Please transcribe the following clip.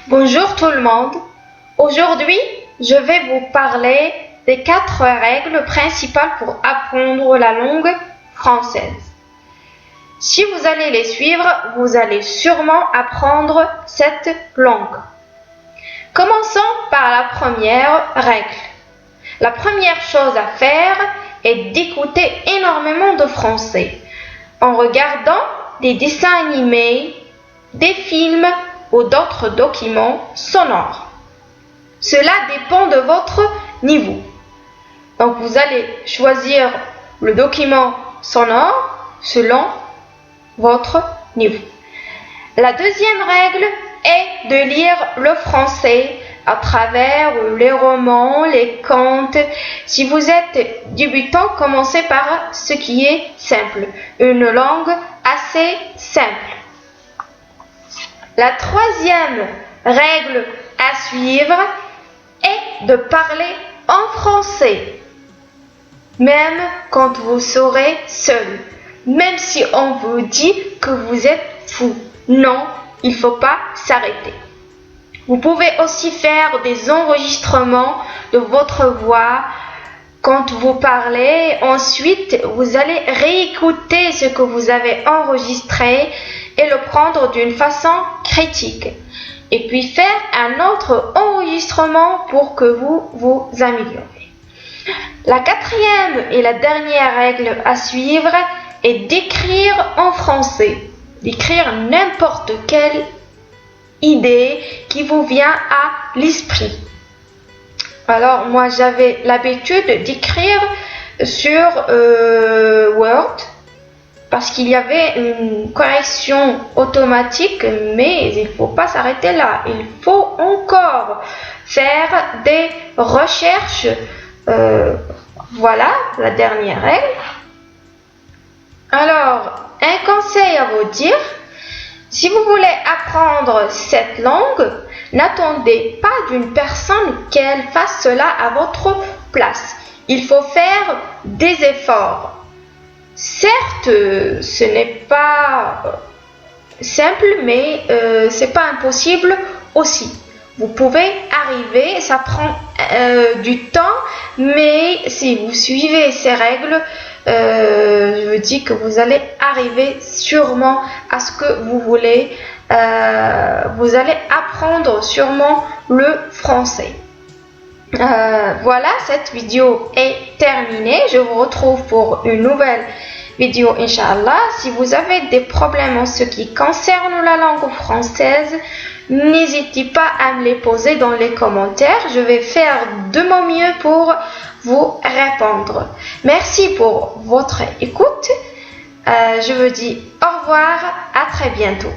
Bonjour tout le monde. Aujourd'hui, je vais vous parler des 4 règles principales pour apprendre la langue française. Si vous allez les suivre, vous allez sûrement apprendre cette langue. Commençons par la première règle. La première chose à faire est d'écouter énormément de français en regardant des dessins animés, des films ou d'autres documents sonores. Cela dépend de votre niveau. Donc vous allez choisir le document sonore selon votre niveau. La deuxième règle est de lire le français à travers les romans, les contes. Si vous êtes débutant, commencez par ce qui est simple, une langue assez simple. La troisième règle à suivre est de parler en français, même quand vous serez seul, même si on vous dit que vous êtes fou. Non, il ne faut pas s'arrêter. Vous pouvez aussi faire des enregistrements de votre voix quand vous parlez. Ensuite, vous allez réécouter ce que vous avez enregistré et le prendre d'une façon critique. Et puis faire un autre enregistrement pour que vous vous améliorez. La quatrième et la dernière règle à suivre est d'écrire en français. D'écrire n'importe quelle idée qui vous vient à l'esprit. Alors moi j'avais l'habitude d'écrire sur Word parce qu'il y avait une correction automatique, mais il ne faut pas s'arrêter là. Il faut encore faire des recherches. Voilà la dernière règle. Alors, un conseil à vous dire. Si vous voulez apprendre cette langue, n'attendez pas d'une personne qu'elle fasse cela à votre place. Il faut faire des efforts. Certes, ce n'est pas simple, mais ce n'est pas impossible aussi. Vous pouvez arriver, ça prend du temps, mais si vous suivez ces règles, je vous dis que vous allez arriver sûrement à ce que vous voulez. Vous allez apprendre sûrement le français. Voilà, cette vidéo est terminée. Je vous retrouve pour une nouvelle vidéo, Inch'Allah. Si vous avez des problèmes en ce qui concerne la langue française, n'hésitez pas à me les poser dans les commentaires. Je vais faire de mon mieux pour vous répondre. Merci pour votre écoute. Je vous dis au revoir, à très bientôt.